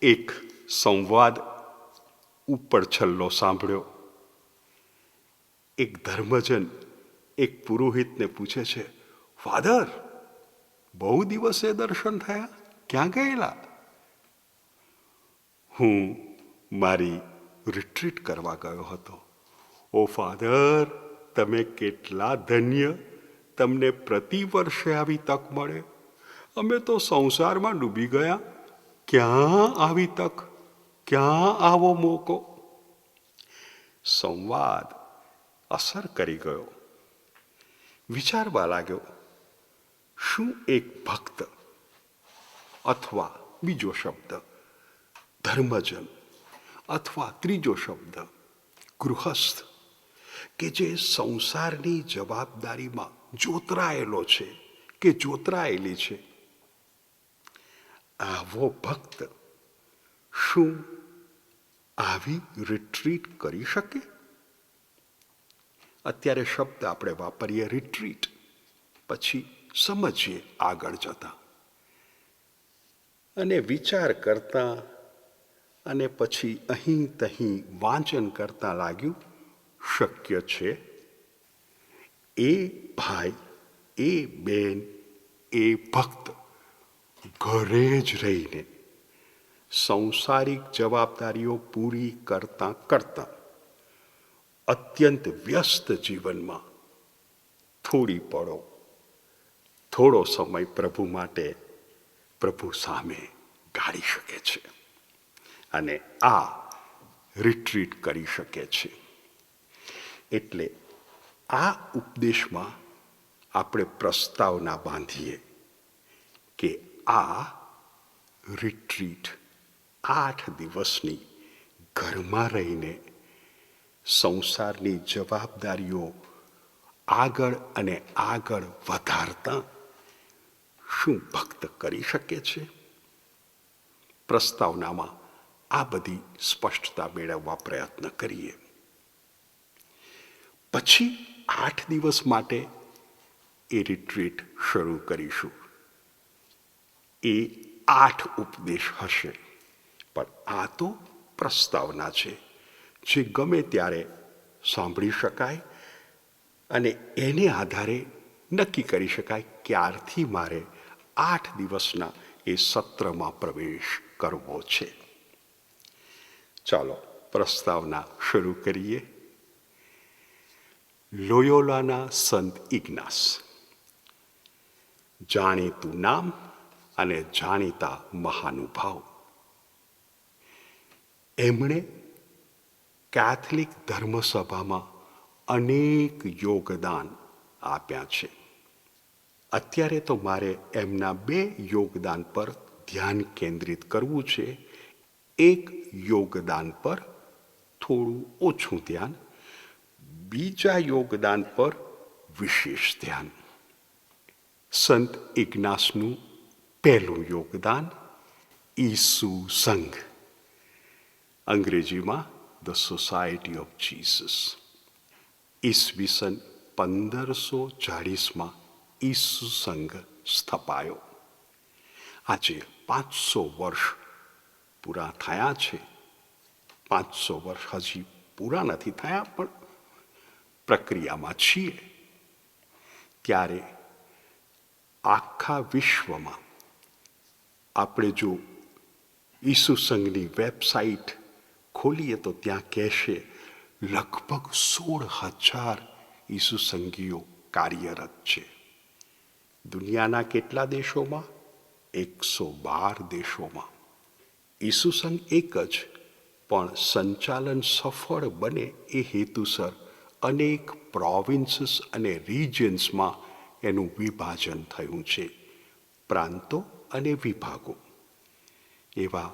એક સંવાદ ઉપર છલ્લો સાંભળ્યો. એક ધર્મજન એક પુરોહિતને પૂછે છે, ફાધર, બહુ દિવસે દર્શન થયા, ક્યાં ગયેલા? હું મારી રિટ્રીટ કરવા ગયો હતો. ઓ ફાધર, તમે કેટલા ધન્ય, તમને પ્રતિ વર્ષે આવી તક મળે. અમે તો સંસારમાં ડૂબી ગયા, ક્યાં આવી તક, ક્યાં આવો મોકો? સંવાદ અસર કરી ગયો. વિચારવા લાગ્યો, શું એક ભક્ત અથવા બીજો શબ્દ ધર્મજન અથવા ત્રીજો શબ્દ ગૃહસ્થ કે જે સંસારની જવાબદારીમાં જોતરાયેલો છે કે જોતરાયેલી છે, આવો ભક્ત શું આવી રિટ્રીટ કરી શકે? અત્યારે શબ્દ આપણે વાપરીએ રિટ્રીટ, પછી સમજીએ આગળ જતા. અને વિચાર કરતા અને પછી અહીં તહીં વાંચન કરતા લાગ્યું, શક્ય છે. એ ભાઈ, એ બેન, એ ભક્ત ઘરે જ રહીને સંસારિક જવાબદારીઓ પૂરી કરતાં કરતાં અત્યંત વ્યસ્ત જીવનમાં થોડી પળો, થોડો સમય પ્રભુ માટે, પ્રભુ સામે ગાળી શકે છે અને આ રિટ્રીટ કરી શકે છે. એટલે આ ઉપદેશમાં આપણે પ્રસ્તાવના બાંધીએ કે આ રિટ્રીટ 8 દિવસની ઘરમાં રહીને સંસારની જવાબદારીઓ આગળ અને આગળ વધારતા શું ભક્ત કરી શકે છે? પ્રસ્તાવનામાં આ બધી સ્પષ્ટતા મેળવવા પ્રયત્ન કરીએ. પછી 8 દિવસ માટે એ રિટ્રીટ શરૂ કરીશું. એ 8 ઉપદેશ હશે, પણ આ તો પ્રસ્તાવના છે, જે ગમે ત્યારે સાંભળી શકાય અને એને આધારે નક્કી કરી શકાય ક્યારથી મારે 8 દિવસના એ સત્રમાં પ્રવેશ કરવો છે. ચાલો પ્રસ્તાવના શરૂ કરીએ. લોયોલાના સંત ઇગ્નાસ, જાણીતું નામ અને જાણીતા મહાનુભાવ. એમણે કેથલિક ધર્મસભામાં અનેક યોગદાન આપ્યા છે. અત્યારે તો મારે એમના 2 યોગદાન પર ધ્યાન કેન્દ્રિત કરવું છે. એક યોગદાન પર થોડું ઓછું ધ્યાન, બીજા યોગદાન પર વિશેષ ધ્યાન. સંત ઇગ્નાસનું પહેલું યોગદાન, ઈસુ સંઘ, અંગ્રેજીમાં ધ સોસાયટી ઓફ જીસસ. ઈસવીસન 1540માં ઈસુ સંઘ સ્થપાયો. આજે 500 વર્ષ પૂરા થયા છે. 500 વર્ષ હજી પૂરા નથી થયા, પણ પ્રક્રિયામાં છીએ. ત્યારે આખા વિશ્વમાં આપણે જો ઈસુ સંઘની વેબસાઇટ ખોલીએ તો ત્યાં કહેશે લગભગ 16,000 ઈસુ સંઘીઓ કાર્યરત છે. દુનિયાના કેટલા દેશોમાં? 112 દેશોમાં. ઈસુ સંઘ એક જ, પણ સંચાલન સફળ બને એ હેતુસર અનેક પ્રોવિન્સીસ અને રિજન્સમાં એનું વિભાજન થયું છે, પ્રાંતો અને વિભાગો. એવા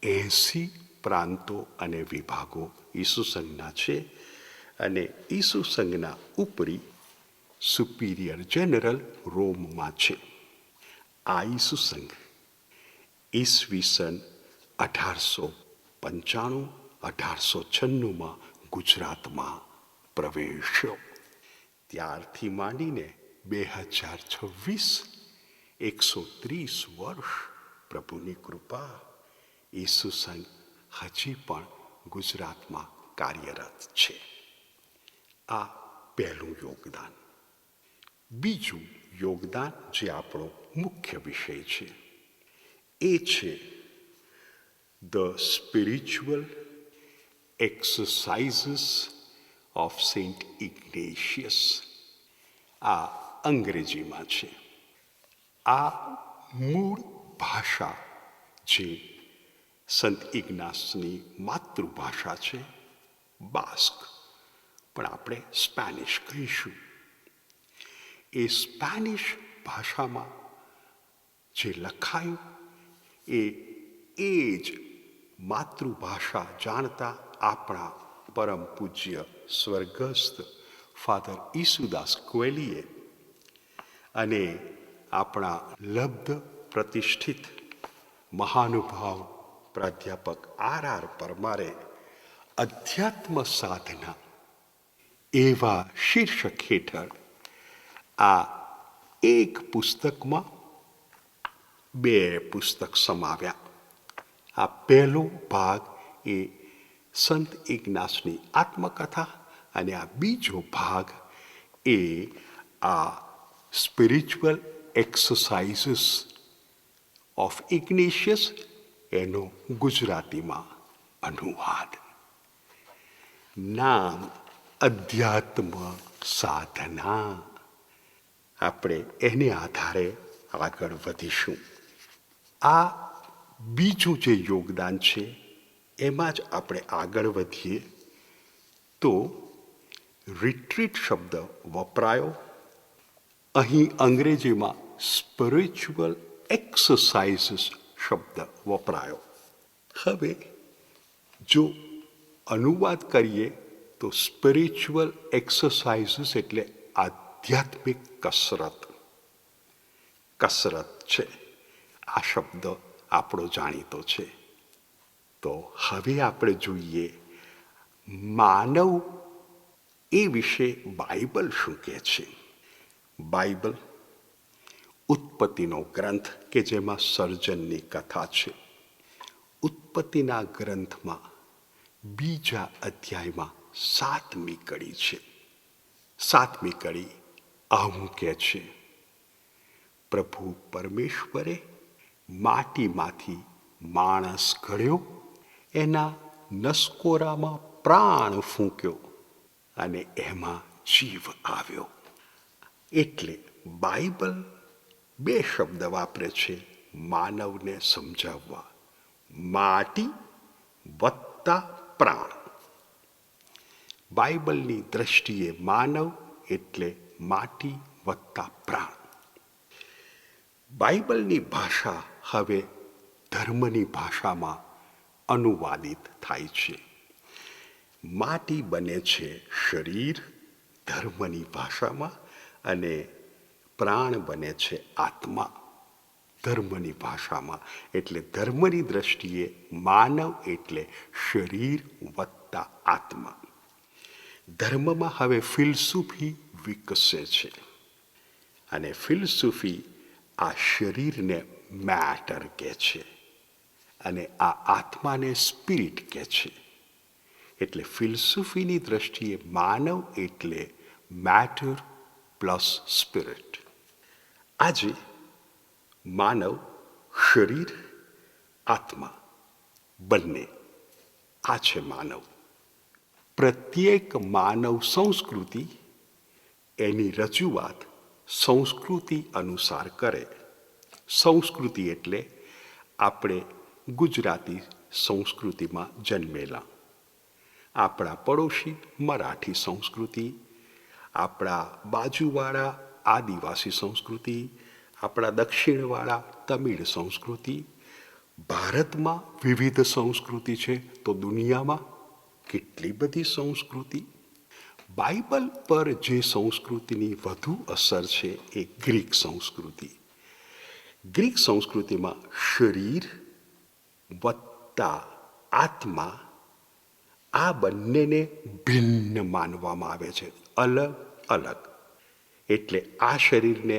80 પ્રાંતો અને વિભાગો ઈસુ સંઘના છે. અને ઈસુ સંઘના ઉપરી સુપિરિયર જનરલ રોમમાં છે. આ ઈસુ સંઘ ઈસવીસન 1895-1896માં ગુજરાતમાં પ્રવેશ્યો. ત્યારથી માંડીને 2026, 130 વર્ષ પ્રભુની કૃપા, ઈસુ સંઘ હજી પણ ગુજરાતમાં કાર્યરત છે. આ પહેલું યોગદાન. બીજું યોગદાન જે આપણો મુખ્ય વિષય છે એ છે the spiritual exercises of saint Ignatius. આ અંગ્રેજીમાં છે. આ મૂળ ભાષા જે સંત ઇગ્નાસની માતૃભાષા છે બાસ્ક, પણ આપણે સ્પેનિશ કહીશું. એ સ્પેનિશ ભાષામાં જે લખાયું એ જ માતૃભાષા જાણતા આપણા પરમ પૂજ્ય સ્વર્ગસ્થ ફાધર ઈસુદાસ ક્વેલીએ અને આપણા લબ્ધ પ્રતિષ્ઠિત મહાનુભાવ પ્રાધ્યાપક R.R. પરમારે અધ્યાત્મ સાધના એવા શીર્ષક હેઠળ આ એક પુસ્તકમાં 2 પુસ્તક સમાવ્યા. આ પહેલો ભાગ એ સંત ઇગ્નાસની આત્મકથા અને આ બીજો ભાગ એ આ સ્પિરિચ્યુઅલ એક્સરસાઇઝીસ ઓફ ઇગ્નેશિયસ એનો ગુજરાતીમાં અનુવાદ. નામ અધ્યાત્મ સાધના. આપણે એને આધારે આગળ વધીશું. આ બીજું જે યોગદાન છે એમાં જ આપણે આગળ વધીએ તો રિટ્રીટ શબ્દ વપરાયો. અહીં અંગ્રેજીમાં સ્પિરિચ્યુઅલ એક્સરસાઇઝીસ શબ્દ વપરાયો. હવે જો અનુવાદ કરીએ તો સ્પિરિચ્યુઅલ એક્સરસાઇઝીસ એટલે આધ્યાત્મિક કસરત છે. આ શબ્દ આપણો જાણીતો છે. તો હવે આપણે જોઈએ માનવ એ વિશે બાઇબલ શું કહે છે. બાઇબલ ઉત્પત્તિનો ગ્રંથ કે જેમાં સર્જનની કથા છે. ઉત્પત્તિના ગ્રંથમાં 2 અધ્યાયમાં 7મી કડી છે. 7મી કડી આવું કહે છે, પ્રભુ પરમેશ્વરે માટીમાંથી માણસ ઘડ્યો, એના નસકોરામાં પ્રાણ ફૂંક્યો અને એમાં જીવ આવ્યો. એટલે બાઇબલ 2 શબ્દ વાપરે છે માનવને સમજાવવા, માટી વત્તા પ્રાણ. બાઇબલની દ્રષ્ટિએ માનવ એટલે માટી વત્તા પ્રાણ. બાઇબલની ભાષા હવે ધર્મની ભાષામાં અનુવાદિત થાય છે. માટી બને છે શરીર ધર્મની ભાષામાં, અને પ્રાણ બને છે આત્મા ધર્મની ભાષામાં. એટલે ધર્મની દ્રષ્ટિએ માનવ એટલે શરીર વત્તા આત્મા. ધર્મમાં હવે ફિલસૂફી વિકસે છે અને ફિલસૂફી આ શરીરને મેટર કહે છે અને આ આત્માને સ્પિરિટ કહે છે. એટલે ફિલસૂફીની દ્રષ્ટિએ માનવ એટલે મેટર પ્લસ સ્પિરિટ. આજે માનવ શરીર આત્મા બંને આ છે માનવ. પ્રત્યેક માનવ સંસ્કૃતિ એની રજૂઆત સંસ્કૃતિ અનુસાર કરે. સંસ્કૃતિ એટલે આપણે ગુજરાતી સંસ્કૃતિમાં જન્મેલા, આપણા પડોશી મરાઠી સંસ્કૃતિ, આપણા બાજુવાળા આદિવાસી સંસ્કૃતિ, આપણા દક્ષિણવાળા તમિળ સંસ્કૃતિ. ભારતમાં વિવિધ સંસ્કૃતિ છે તો દુનિયામાં કેટલી બધી સંસ્કૃતિ. બાઇબલ પર જે સંસ્કૃતિની વધુ અસર છે એ ગ્રીક સંસ્કૃતિ. ગ્રીક સંસ્કૃતિમાં શરીર વત્તા આત્મા આ બંનેને ભિન્ન માનવામાં આવે છે, અલગ અલગ. એટલે આ શરીરને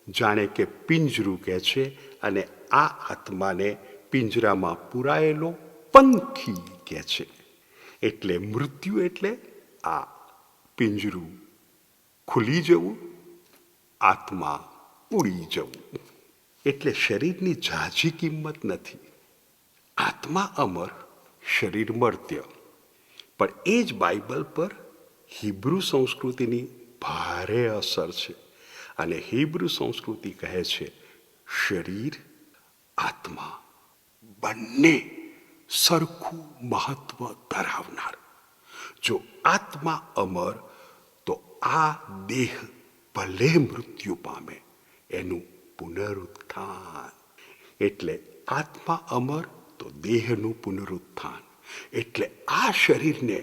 જાણે કે પિંજરું કહે છે અને આ આત્માને પિંજરામાં પૂરાયેલો પંખી કહે છે. એટલે મૃત્યુ એટલે આ પિંજરું ખુલી જવું, આત્મા ઉડી જવું. એટલે શરીરની ઝાઝી કિંમત નથી. આત્મા અમર, શરીર મર્ત્ય. પણ એ જ બાઇબલ પર હિબ્રુ સંસ્કૃતિની ભારે અસર છે. અને હિબ્રુ સંસ્કૃતિ કહે છે શરીર આત્મા બંને સરખું મહત્વ ધરાવનાર. જો આત્મા અમર તો આ દેહ ભલે મૃત્યુ પામે, એનું પુનરુત્થાન. એટલે આત્મા અમર તો દેહનું પુનરુત્થાન. એટલે આ શરીરને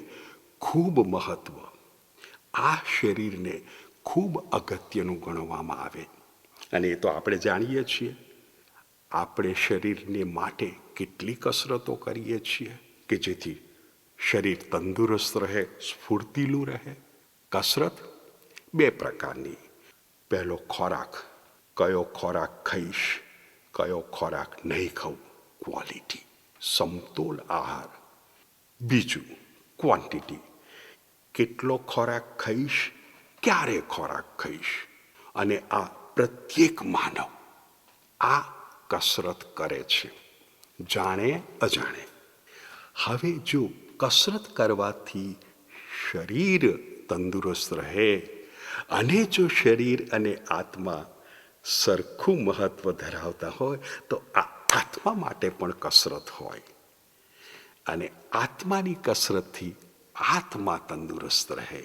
ખૂબ મહત્વ, આ શરીરને ખૂબ અગત્યનું ગણવામાં આવે. અને એ તો આપણે જાણીએ છીએ. આપણે શરીરને માટે કેટલી કસરતો કરીએ છીએ કે જેથી શરીર તંદુરસ્ત રહે, સ્ફૂર્તિલું રહે. કસરત 2 પ્રકારની. પહેલો ખોરાક, કયો ખોરાક ખાઈશ, કયો ખોરાક નહીં ખાઉં, ક્વોલિટી, સમતોલ આહાર. બીજું ક્વોન્ટિટી, કેટલો ખોરાક ખાઈશ, ક્યારે ખોરાક ખાઈશ. અને આ પ્રત્યેક માનવ આ કસરત કરે છે, જાણે અજાણે. હવે જો કસરત કરવાથી શરીર તંદુરસ્ત રહે અને જો શરીર અને આત્મા સરખું મહત્વ ધરાવતા હોય તો આ આત્મા માટે પણ કસરત હોય. અને આત્માની કસરતથી આત્મા તંદુરસ્ત રહે.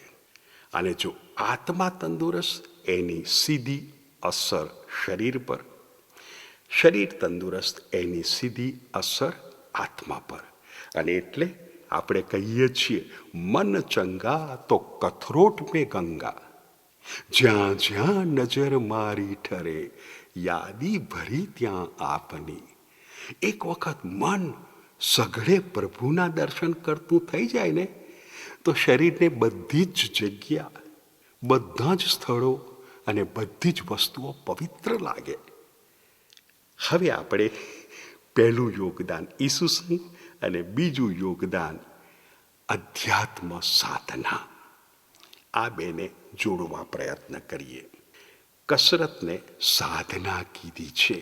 અને જો આત્મા તંદુરસ્ત, એની સીધી અસર શરીર પર. શરીર તંદુરસ્ત, એની સીધી અસર આત્મા પર. અને એટલે આપણે કહીએ છીએ મન ચંગા તો કથરોટ મેં ગંગા. જ્યાં જ્યાં નજર મારી ઠરે, યાદી ભરી ત્યાં આપની. એક વખત મન સઘળે પ્રભુના દર્શન કરતું થઈ જાય ને તો શરીરને બધી જ જગ્યા, બધા જ સ્થળો અને બધી જ વસ્તુઓ પવિત્ર લાગે. હવે આપણે પહેલું યોગદાન ઈસુસંગ અને બીજું યોગદાન અધ્યાત્મ સાધના, આ બેને જોડવા પ્રયત્ન કરીએ. કસરતને સાધના કીધી છે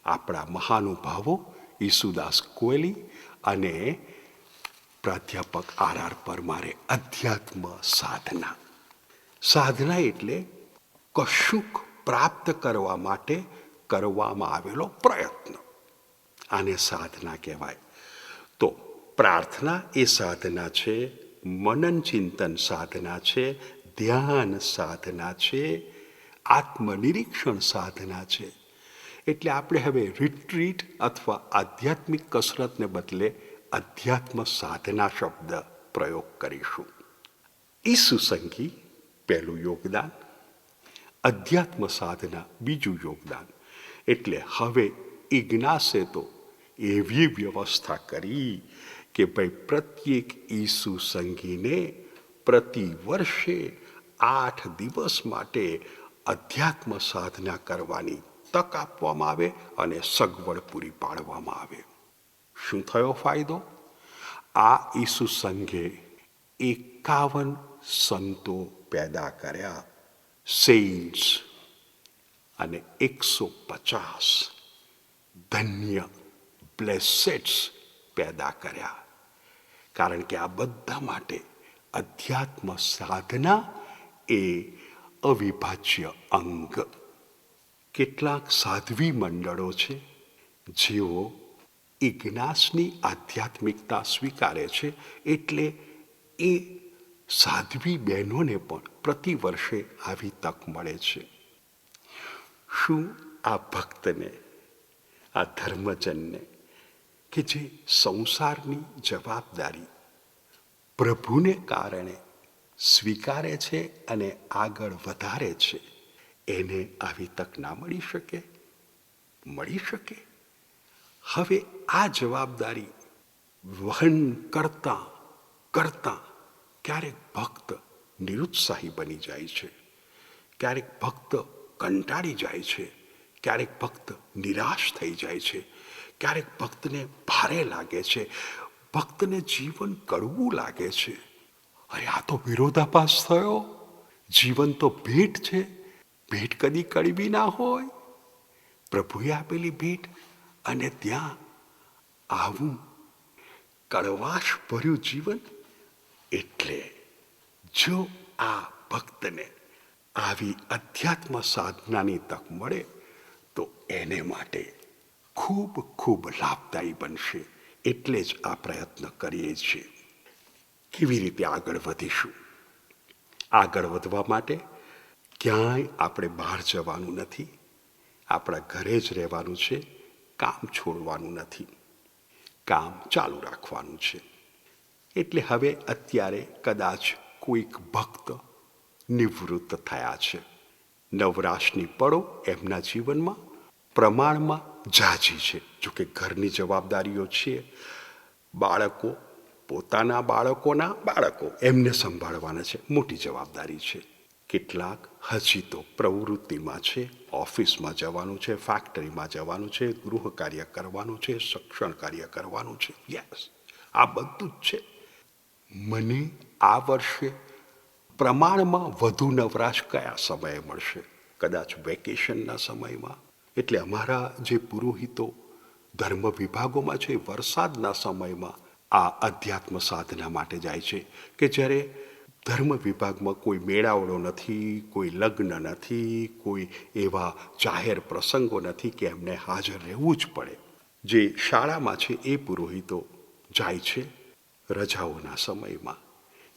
આપણા મહાનુભાવો ઈસુદાસ કોયલી અને પ્રાધ્યાપક R.R. પરમારે. અધ્યાત્મ સાધના. સાધના એટલે કશુંક પ્રાપ્ત કરવા માટે કરવામાં આવેલો પ્રયત્ન, આને સાધના કહેવાય. તો પ્રાર્થના એ સાધના છે, મનન ચિંતન સાધના છે, ધ્યાન સાધના છે, આત્મનિરીક્ષણ સાધના છે. એટલે આપણે હવે રિટ્રીટ અથવા આધ્યાત્મિક કસરતને બદલે અધ્યાત્મ સાધના શબ્દ પ્રયોગ કરીશું. ઈસુસંગી પહેલું યોગદાન, અધ્યાત્મ સાધના બીજું યોગદાન. એટલે હવે ઇગ્નાસે તો એવી વ્યવસ્થા કરી કે ભાઈ પ્રત્યેક ઈસુસંગીને પ્રતિ વર્ષે 8 દિવસ માટે અધ્યાત્મ સાધના કરવાની તક આપવામાં આવે અને સગવડ પૂરી પાડવામાં આવે. શું થયો ફાયદો? આ ઈસુસંઘે 51 સંતો પેદા કર્યા, સેઇન્ટ્સ, અને 150 ધન્ય બ્લેસેડ્સ પેદા કર્યા. કારણ કે આ બધા માટે અધ્યાત્મ સાધના એ અવિભાજ્ય અંગ. કેટલાક સાધ્વી મંડળો છે જેઓ ઇગ્નાસની આધ્યાત્મિકતા સ્વીકારે છે. એટલે એ સાધ્વી બહેનોને પણ પ્રતિ વર્ષે આવી તક મળે છે. શું આ ભક્તને, આ ધર્મજનને કે જે સંસારની જવાબદારી પ્રભુને કારણે સ્વીકારે છે અને આગળ વધારે છે, એને આવી તક ના મળી શકે? મળી શકે. હવે આ જવાબદારી વહન કરતા કરતા ક્યારેક ભક્ત નિરુત્સાહી બની જાય છે, ક્યારેક ભક્ત કંટાળી જાય છે, ક્યારેક ભક્ત નિરાશ થઈ જાય છે, ક્યારેક ભક્તને ભારે લાગે છે, ભક્તને જીવન કડવું લાગે છે. અરે આ તો વિરોધાભાસ થયો. જીવન તો ભેટ છે, ભેટ કદી કડવી ના હોય. પ્રભુએ આપેલી ભેટ અને ત્યાં આવું કડવાશ ભર્યું જીવન. એટલે જો આ ભક્તને આવી અધ્યાત્મ સાધનાની તક મળે તો એને માટે ખૂબ ખૂબ લાભદાયી બનશે. એટલે જ આ પ્રયત્ન કરીએ છીએ. કેવી રીતે આગળ વધીશું? આગળ વધવા માટે ક્યાંય આપણે બહાર જવાનું નથી, આપણા ઘરે જ રહેવાનું છે. કામ છોડવાનું નથી, કામ ચાલુ રાખવાનું છે. એટલે હવે અત્યારે કદાચ કોઈક ભક્ત નિવૃત્ત થયા છે. નવરાશની પળો એમના જીવનમાં પ્રમાણમાં ઝાઝી છે. જોકે ઘરની જવાબદારીઓ છે, બાળકો, પોતાના બાળકોના બાળકો એમને સંભાળવાના છે, મોટી જવાબદારી છે. કેટલાક હજી તો પ્રવૃત્તિમાં છે, ઓફિસમાં જવાનું છે, ફેક્ટરીમાં જવાનું છે, ગૃહ કાર્ય કરવાનું છે, શિક્ષણ કાર્ય કરવાનું છે. યસ, આ બધું જ છે. મને આ વર્ષે પ્રમાણમાં વધુ નવરાશ કયા સમયે મળશે? કદાચ વેકેશનના સમયમાં. એટલે અમારા જે પુરોહિતો ધર્મ વિભાગોમાં છે, વરસાદના સમયમાં આ અધ્યાત્મ સાધના માટે જાય છે. કે જ્યારે ધર્મ વિભાગમાં કોઈ મેળાવડો નથી, કોઈ લગ્ન નથી, કોઈ એવા જાહેર પ્રસંગો નથી કે એમને હાજર રહેવું જ પડે. જે શાળામાં છે એ પુરોહિતો જાય છે રજાઓના સમયમાં.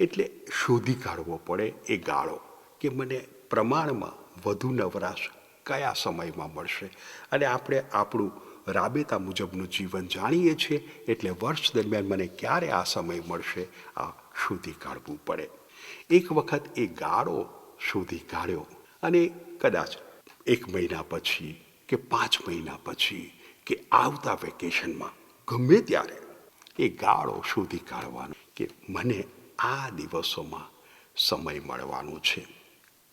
એટલે શોધી કાઢવો પડે એ ગાળો કે મને પ્રમાણમાં વધુ નવરાશ કયા સમયમાં મળશે. અને આપણે આપણું રાબેતા મુજબનું જીવન જાણીએ છીએ. એટલે વર્ષ દરમિયાન મને ક્યારે આ સમય મળશે, આ શોધી કાઢવું પડે. એક વખત એ ગાળો શોધી કાઢ્યો અને કદાચ 1 મહિના પછી કે 5 મહિના પછી કે આવતા વેકેશનમાં ગમે ત્યારે એ ગાળો શોધી કાઢવાનો કે મને આ દિવસોમાં સમય મળવાનો છે.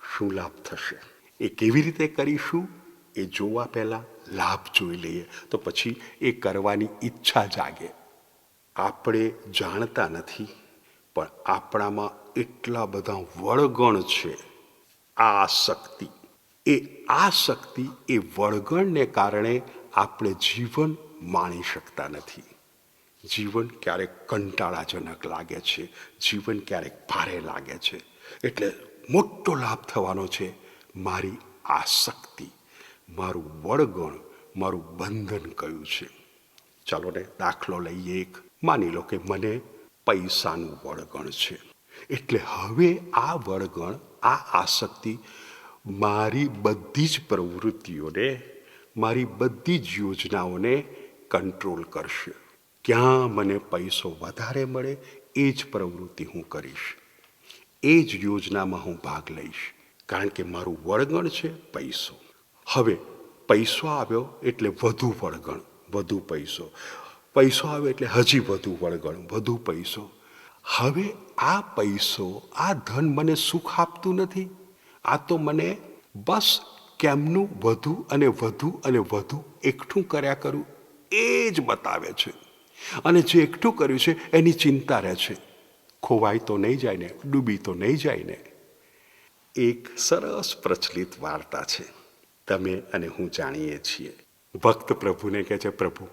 શું લાભ થશે? એ કેવી રીતે કરીશું એ જોવા પહેલાં લાભ જોઈ લઈએ, તો પછી એ કરવાની ઈચ્છા જાગે. આપણે જાણતા નથી, પણ આપણામાં એટલા બધા વળગણ છે. આ શક્તિ એ વળગણને કારણે આપણે જીવન માણી શકતા નથી. જીવન ક્યારેક કંટાળાજનક લાગે છે, જીવન ક્યારેક ભારે લાગે છે. એટલે મોટો લાભ થવાનો છે. મારી આસક્તિ, મારું વળગણ, મારું બંધન કયું છે? ચાલો ને દાખલો લઈએ. એક માની લો કે મને પૈસાનું વળગણ છે. એટલે હવે આ વળગણ, આ આસક્તિ મારી બધી જ પ્રવૃત્તિઓને, મારી બધી જ યોજનાઓને કંટ્રોલ કરશે. ક્યાં મને પૈસો વધારે મળે એ જ પ્રવૃત્તિ હું કરીશ, એ જ યોજનામાં હું ભાગ લઈશ. કારણ કે મારું વળગણ છે પૈસો. હવે પૈસો આવ્યો એટલે વધુ વળગણ, વધુ પૈસો. પૈસો આવ્યો એટલે હજી વધુ વળગણ, વધુ પૈસો. હવે આ પૈસો, આ ધન મને સુખ આપતું નથી. આ તો મને બસ કેમનું વધુ અને વધુ અને વધુ એકઠું કર્યા કરું એ જ બતાવે છે. અને જે એકઠું કર્યું છે એની ચિંતા રહે છે. ખોવાય તો નહીં જાય ને, ડૂબી તો નહીં જાય ને. એક સરસ પ્રચલિત વાર્તા છે, તમે અને હું જાણીએ છીએ. ભક્ત પ્રભુને કહે છે, પ્રભુ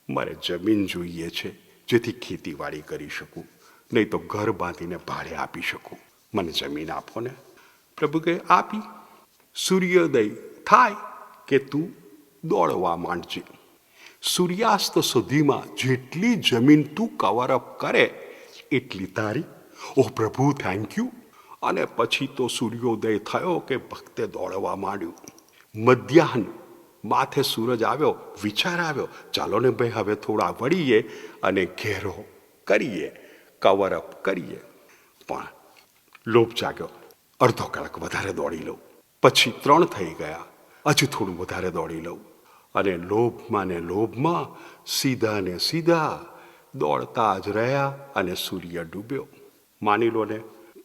મારે જમીન જોઈએ છે જેથી ખેતીવાડી કરી શકું, નહીં તો ઘર બાંધીને ભાડે આપી શકું. મને જમીન આપો ને. પ્રભુ કહે, આપી. સૂર્યોદય થાય કે તું દોડવા માંડજે. સૂર્યાસ્ત સુધીમાં જેટલી જમીન તું કવરઅપ કરે એટલી તારી. ઓ પ્રભુ, થેન્ક યુ. અને પછી તો સૂર્યોદય થયો કે ભક્તે દોડવા માંડ્યું. મધ્યાહન માથે સૂરજ આવ્યો, વિચાર આવ્યો, ચાલો ને ભાઈ હવે થોડા વળીએ અને ઘેરો કરીએ, કવરઅપ કરીએ. પણ લોભ જાગ્યો, અડધો કલાક વધારે દોડી લઉં. પછી 3 થઈ ગયા, હજુ થોડું વધારે દોડી લઉં. અને લોભમાં ને લોભમાં સીધા ને સીધા દોડતા જ રહ્યા અને સૂર્ય ડૂબ્યો. માની લો ને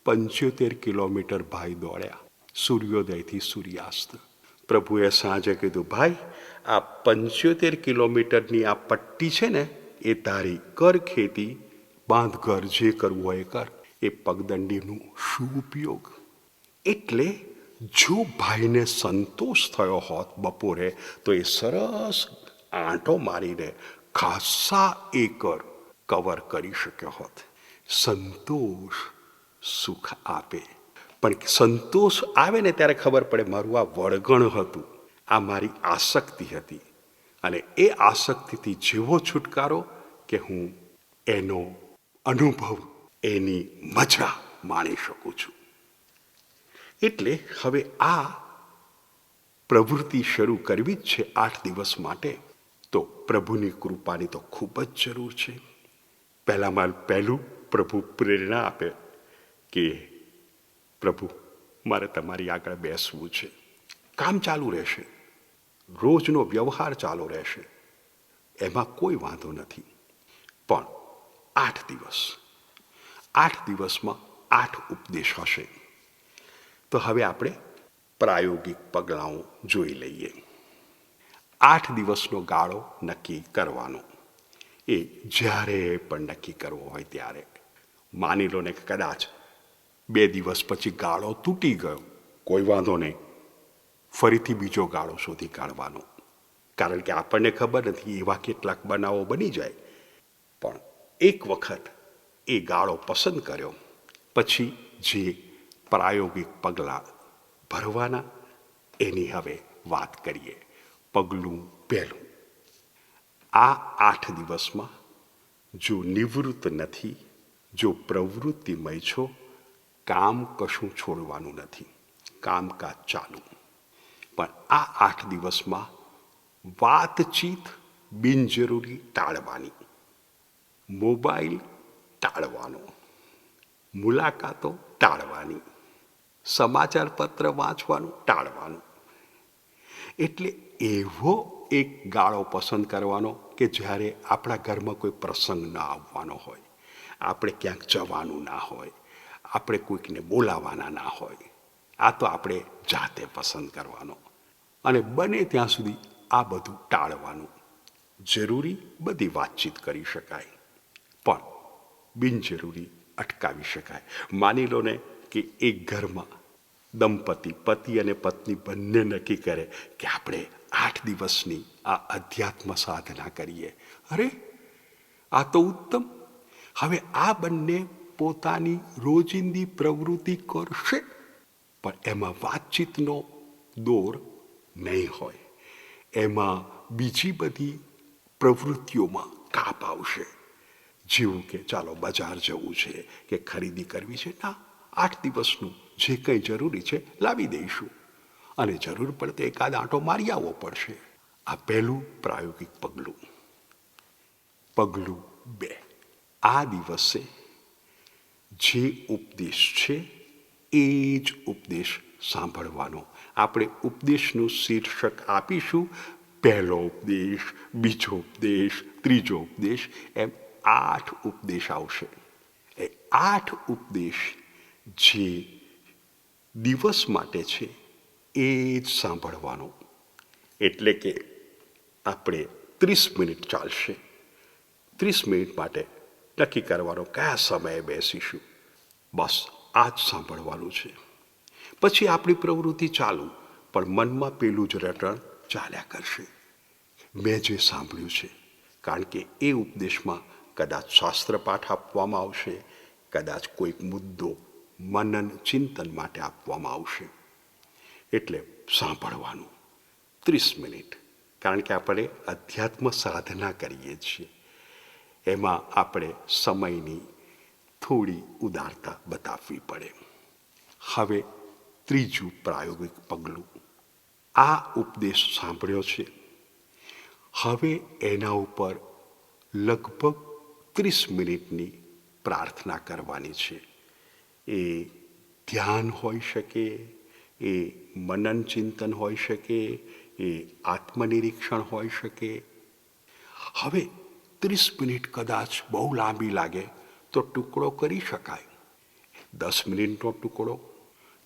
75 કિલોમીટર ભાઈ દોડ્યા, સૂર્યોદયથી સૂર્યાસ્ત. પ્રભુએ સાંજે કીધું, ભાઈ આ 75 કિલોમીટરની આ પટ્ટી છે ને એ તારી, કર ખેતી, બાંધ ઘર, જે કરવું હોય એ કર. એ પગદંડીનું શું ઉપયોગ? એટલે જો ભાઈને સંતોષ થયો હોત બપોરે તો એ સરસ આંટો મારીને ખાસા એકર કવર કરી શક્યો હોત. સંતોષ સુખ આપે, પણ સંતોષ આવે ને ત્યારે ખબર પડે મારું આ વળગણ હતું, આ મારી આસક્તિ હતી, અને એ આસક્તિથી જેવો છુટકારો કે હું એનો અનુભવ, એની મજા માણી શકું છું. એટલે હવે આ પ્રવૃત્તિ શરૂ કરવી જ છે 8 દિવસ માટે. તો પ્રભુની કૃપાની તો ખૂબ જ જરૂર છે. પહેલું પ્રભુ પ્રેરણા આપે કે પ્રભુ મારે તમારી આગળ બેસવું છે. કામ ચાલુ રહેશે, રોજનો વ્યવહાર ચાલુ રહેશે, એમાં કોઈ વાંધો નથી, પણ 8 દિવસમાં 8 ઉપદેશ હશે. તો હવે આપણે પ્રાયોગિક પગલાઓ જોઈ લઈએ. 8 દિવસનો ગાળો નક્કી કરવાનો, એ જ્યારે પણ નક્કી કરવો હોય ત્યારે. માની લો ને કદાચ 2 દિવસ પછી ગાળો તૂટી ગયો, કોઈ વાંધો નહીં, ફરીથી બીજો ગાળો શોધી કાઢવાનો. કારણ કે આપણને ખબર નથી, એવા કેટલાક બનાવો બની જાય. પણ એક વખત એ ગાળો પસંદ કર્યો પછી જે પ્રાયોગિક પગલાં ભરવાના એની હવે વાત કરીએ. પગલું પહેલું, આ 8 દિવસમાં જો નિવૃત્ત નથી, જો પ્રવૃત્તિમય છો, કામ કશું છોડવાનું નથી, કામકાજ ચાલુ. પણ આ 8 દિવસમાં વાતચીત બિનજરૂરી ટાળવાની, મોબાઈલ ટાળવાનો, મુલાકાતો ટાળવાની, સમાચાર પત્ર વાંચવાનું ટાળવાનું. એટલે એવો એક ગાળો પસંદ કરવાનો કે જ્યારે આપણા ઘરમાં કોઈ પ્રસંગ ના આવવાનો હોય, આપણે ક્યાંક જવાનું ના હોય, આપણે કોઈકને બોલાવવાના ના હોય. આ તો આપણે જાતે પસંદ કરવાનો, અને બને ત્યાં સુધી આ બધું ટાળવાનું. જરૂરી બધી વાતચીત કરી શકાય, પણ બિનજરૂરી અટકાવી શકાય. માની લો ને કે એક ઘરમાં દંપતિ, પતિ અને પત્ની બંને નક્કી કરે કે આપણે 8 દિવસની આ અધ્યાત્મ સાધના કરીએ. અરે આ તો ઉત્તમ. હવે આ બંને પોતાની રોજિંદી પ્રવૃત્તિ કરશે, પણ એમાં વાતચીતનો દોર નહીં હોય, એમાં બીજી બધી પ્રવૃત્તિઓમાં કાપ આવશે. જેવું કે ચાલો બજાર જવું છે કે ખરીદી કરવી છે, ના, 8 દિવસનું જે કંઈ જરૂરી છે લાવી દઈશું, અને જરૂર પડે તો એકાદ આંટો મારી આવવો પડશે. આ પહેલું પ્રાયોગિક પગલું. પગલું 2, આ દિવસે જે ઉપદેશ છે એ જ ઉપદેશ સાંભળવાનો. આપણે ઉપદેશનું શીર્ષક આપીશું, પહેલો ઉપદેશ, બીજો ઉપદેશ, ત્રીજો ઉપદેશ, એમ 8 ઉપદેશ આવશે. એ 8 ઉપદેશ જે દિવસ માટે છે એ જ સાંભળવાનો. એટલે કે આપણે 30 મિનિટ ચાલશે, 30 મિનિટ માટે નક્કી કરવાનો કયા સમયે બેસીશું, બસ આ જ સાંભળવાનું છે. પછી આપણી પ્રવૃત્તિ ચાલુ, પણ મનમાં પેલું જ રટણ ચાલ્યા કરશે, મેં જે સાંભળ્યું છે. કારણ કે એ ઉપદેશમાં કદાચ શાસ્ત્રપાઠ આપવામાં આવશે, કદાચ કોઈક મુદ્દો મનન ચિંતન માટે આપવામાં આવશે. એટલે સાંભળવાનું 30 મિનિટ. કારણ કે આપણે અધ્યાત્મ સાધના કરીએ છીએ, એમાં આપણે સમયની થોડી ઉદારતા બતાવવી પડે. હવે ત્રીજું પ્રાયોગિક પગલું, આ ઉપદેશ સાંભળ્યો છે, હવે એના ઉપર લગભગ 30 મિનિટની પ્રાર્થના કરવાની છે. એ ધ્યાન હોઈ શકે, એ મનન ચિંતન હોઈ શકે, એ આત્મનિરીક્ષણ હોઈ શકે. હવે 30 મિનિટ કદાચ બહુ લાંબી લાગે તો ટુકડો કરી શકાય. 10 મિનિટનો ટુકડો,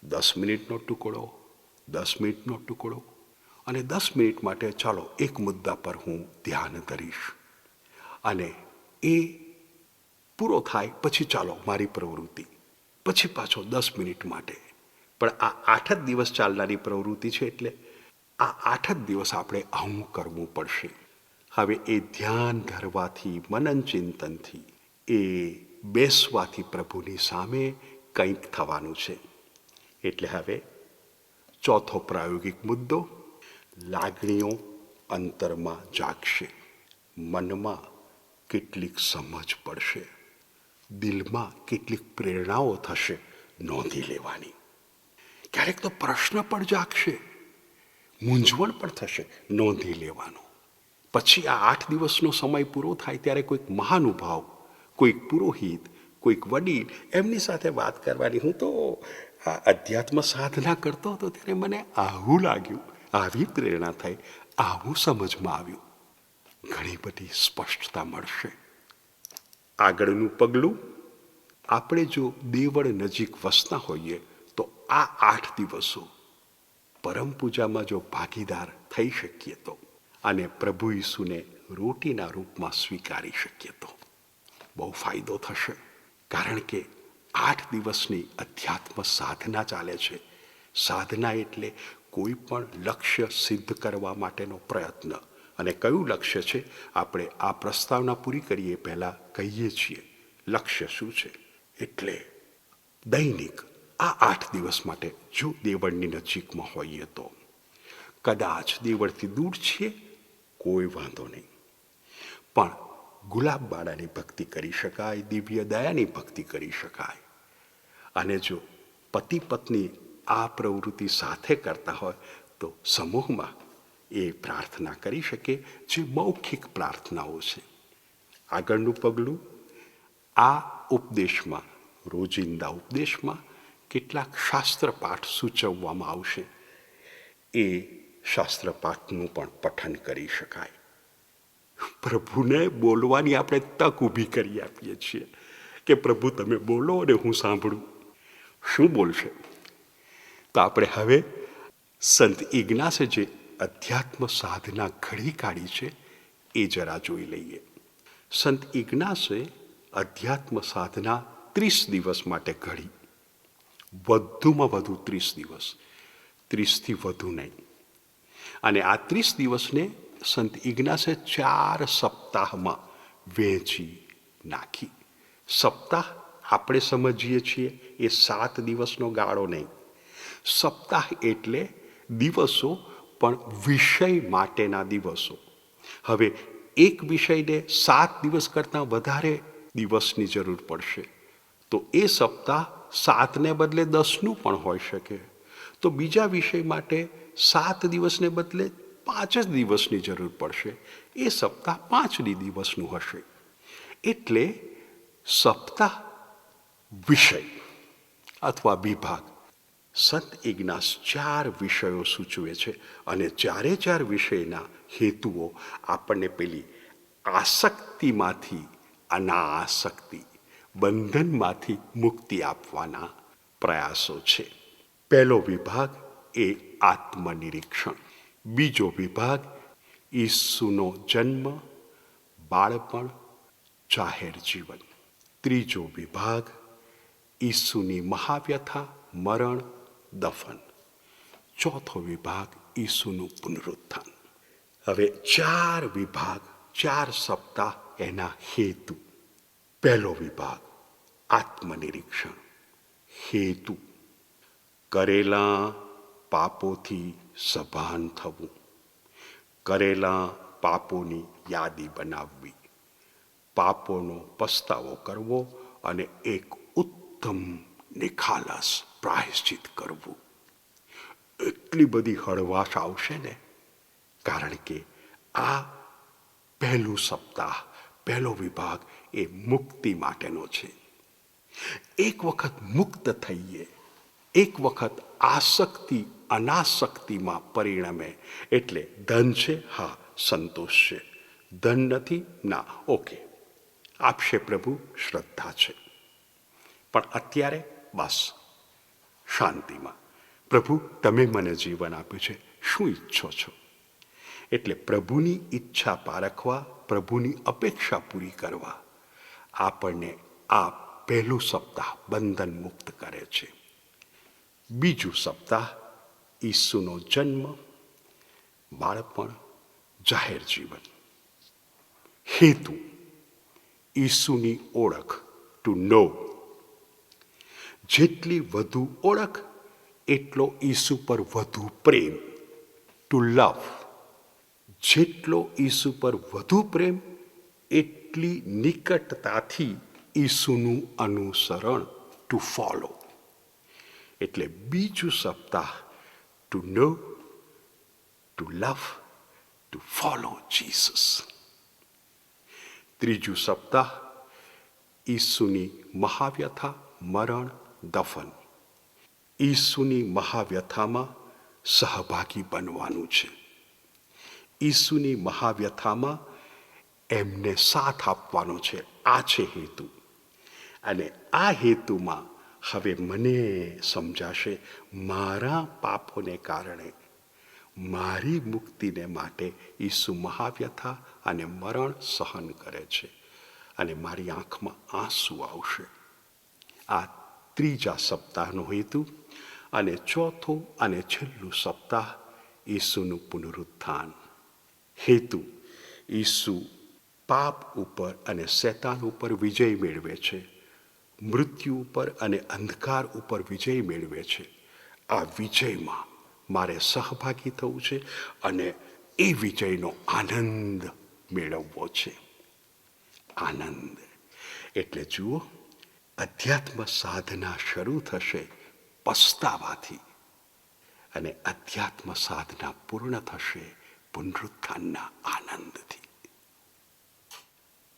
10 મિનિટનો ટુકડો, 10 મિનિટનો ટુકડો, અને 10 મિનિટ માટે ચાલો એક મુદ્દા પર હું ધ્યાન ધરીશ, અને એ પૂરો થાય પછી ચાલો મારી પ્રવૃત્તિ, પછી પાછો 10 મિનિટ માટે. પણ આ 8 જ દિવસ ચાલનારી પ્રવૃત્તિ છે, એટલે આ 8 જ દિવસ આપણે આવું કરવું પડશે. હવે એ ધ્યાન ધરવાથી, મનન ચિંતનથી, એ બેસવાથી પ્રભુની સામે કંઈક થવાનું છે. એટલે હવે ચોથો પ્રાયોગિક મુદ્દો, લાગણીઓ અંતરમાં જાગશે, મનમાં કેટલીક સમજ પડશે, દિલમાં કેટલીક પ્રેરણાઓ થશે, નોંધી લેવાની. ક્યારેક તો પ્રશ્ન પણ જાગશે, મૂંઝવણ પણ થશે, નોંધી લેવાનો. પછી આ 8 દિવસનો સમય પૂરો થાય ત્યારે કોઈક મહાનુભાવ, કોઈક પુરોહિત, કોઈક વડીલ, એમની સાથે વાત કરવાની. હું તો આ અધ્યાત્મ સાધના કરતો હતો ત્યારે મને આવું લાગ્યું, આવી પ્રેરણા થઈ, આવું સમજમાં આવ્યું. ઘણી બધી સ્પષ્ટતા મળશે. આગળનું પગલું, આપણે જો દેવળ નજીક વસતા હોઈએ તો આ 8 દિવસો પરમ પૂજામાં જો ભાગીદાર થઈ શકીએ તો, અને પ્રભુ ઈસુને રોટીના રૂપમાં સ્વીકારી શકીએ તો બહુ ફાયદો થશે. કારણ કે 8 દિવસની અધ્યાત્મ સાધના ચાલે છે. સાધના એટલે કોઈ પણ લક્ષ્ય સિદ્ધ કરવા માટેનો પ્રયત્ન. અને કયું લક્ષ્ય છે, આપણે આ પ્રસ્તાવના પૂરી કરીએ પહેલાં કહીએ છીએ લક્ષ્ય શું છે. એટલે દૈનિક આ 8 દિવસ માટે જો દેવળની નજીકમાં હોઈએ તો, કદાચ દેવળથી દૂર છીએ, કોઈ વાંધો નહીં, પણ ગુલાબ બાળાની ભક્તિ કરી શકાય, દિવ્ય દયાની ભક્તિ કરી શકાય. અને જો પતિ પત્ની આ પ્રવૃત્તિ સાથે કરતા હોય તો સમૂહમાં એ પ્રાર્થના કરી શકે, જે મૌખિક પ્રાર્થનાઓ છે. આગળનું પગલું, આ ઉપદેશમાં, રોજિંદા ઉપદેશમાં કેટલાક શાસ્ત્રપાઠ સૂચવવામાં આવશે. એ શાસ્ત્રપાઠનું પણ પઠન કરી શકાય. પ્રભુને બોલવાની આપણે તક ઊભી કરી આપીએ છીએ કે પ્રભુ તમે બોલો અને હું સાંભળું. શું બોલશે? તો આપણે હવે સંત ઇગ્નાસે જે અધ્યાત્મ સાધના ઘડી કાઢી છે એ જરા જોઈ લઈએ. સંત ઇગ્નાસે અધ્યાત્મ સાધના 30 દિવસ માટે ઘડી, વધુમાં વધુ 30 દિવસ, 30થી વધુ નહીં. અને આ 30 દિવસને સંત ઇગ્નાસે 4 સપ્તાહમાં વહેંચી નાખી. સપ્તાહ આપણે સમજીએ છીએ એ 7 દિવસનો ગાળો નહીં. સપ્તાહ એટલે દિવસો, પણ વિષય માટેના દિવસો. હવે એક વિષયને 7 દિવસ કરતાં વધારે દિવસની જરૂર પડશે તો એ સપ્તાહ 7ને બદલે 10નું પણ હોઈ શકે. તો બીજા વિષય માટે 7 દિવસને બદલે 5 જ દિવસની જરૂર પડશે, એ સપ્તાહ 5 દિવસનું હશે. એટલે સપ્તાહ વિષય અથવા વિભાગ. સંત ઇગ્નાસ 4 વિષયો સૂચવે છે, અને 4 વિષયના હેતુઓ આપણને પેલી આસક્તિમાંથી અનાસક્તિ, બંધનમાંથી મુક્તિ આપવાના પ્રયાસો છે. પહેલો વિભાગ એ આત્મનિરીક્ષણ. બીજો વિભાગ ઈસુનો જન્મ, બાળપણ, જાહેર જીવન. ત્રીજો વિભાગ ઈસુની મહાવ્યથા, મરણ, દફન. ચોથો વિભાગ ઈસુનું પુનરુત્થાન. હવે 4 વિભાગ, 4 સપ્તાહ, એના હેતુ. પહેલો વિભાગ આત્મનિરીક્ષણ. હેતુ, કરેલા પાપોથી સભાન થવું, કરેલા પાપોની યાદી બનાવવી, પાપોનો પસ્તાવો કરવો અને એક ઉત્તમ નિખાલસ પ્રાયશ્ચિત કરવું. એટલી બધી હળવાશ આવશે ને, કારણ કે આ પહેલું સપ્તાહ, પહેલો વિભાગ એ મુક્તિ માટેનો છે. એક વખત મુક્ત થઈએ, એક વખત આસક્તિ અનાસક્તિમાં પરિણમે એટલે ધન છે, હા સંતોષ છે. ધન નથી, ના, ઓકે, આપશે પ્રભુ, શ્રદ્ધા છે. પણ અત્યારે બસ શાંતિમાં. પ્રભુ તમે મને જીવન આપ્યું છે, શું ઈચ્છો છો? એટલે પ્રભુની ઈચ્છા પારખવા, પ્રભુની અપેક્ષા પૂરી કરવા આપણને આ પહેલું સપ્તાહ બંધન મુક્ત કરે છે. બીજું સપ્તાહ ઈસુનો જન્મ, બાળપણ, જાહેર જીવન. હેતુ ઈસુની ઓળખ, ટુ નો. જેટલી વધુ ઓળખ એટલો ઈસુ પર વધુ પ્રેમ, ટુ લવ. જેટલો ઈસુ પર વધુ પ્રેમ એટલી નિકટતાથી ઈસુનું અનુસરણ, ટુ ફોલો. એટલે બીજું સપ્તાહ to know, to love, to follow Jesus. ત્રીજું સપ્તાહ ઈસુની મહાવ્યથા, મરણ, દફન. ઈસુની મહાવ્યથામાં સહભાગી બનવાનું છે. ઈસુની મહાવ્યથામાં એમને સાથ આપવાનો છે. આ છે હેતુ. અને આ હેતુમાં હવે મને સમજાશે, મારા પાપોને કારણે મારી મુક્તિને માટે ઈસુ મહાવ્યથા અને મરણ સહન કરે છે. અને મારી આંખમાં આંસુ આવશે. આ ત્રીજા સપ્તાહનો હેતુ. અને ચોથું અને છેલ્લું સપ્તાહ ઈસુનું પુનરુત્થાન. હેતુ ઈસુ પાપ ઉપર અને શૈતાન ઉપર વિજય મેળવે છે, મૃત્યુ ઉપર અને અંધકાર ઉપર વિજય મેળવે છે. આ વિજયમાં મારે સહભાગી થવું છે અને એ વિજયનો આનંદ મેળવવો છે. આનંદ એટલે જુઓ, અધ્યાત્મ સાધના શરૂ થશે પસ્તાવાથી અને અધ્યાત્મ સાધના પૂર્ણ થશે પુનરુત્થાનના આનંદથી.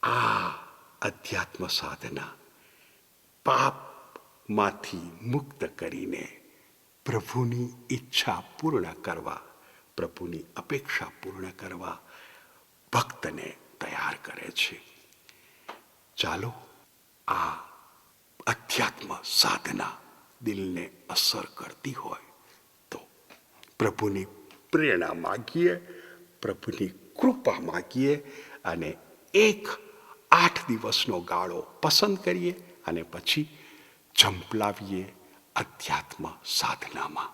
આ અધ્યાત્મ સાધના પાપમાંથી મુક્ત કરીને પ્રભુની ઈચ્છા પૂર્ણ કરવા, પ્રભુની અપેક્ષા પૂર્ણ કરવા ભક્તને તૈયાર કરે છે. ચાલો આ અધ્યાત્મ સાધના દિલને અસર કરતી હોય તો પ્રભુની પ્રેરણા માગીએ, પ્રભુની કૃપા માગીએ અને 8 દિવસનો ગાળો પસંદ કરીએ અને પછી ઝંપલાવીએ અધ્યાત્મ સાધનામાં.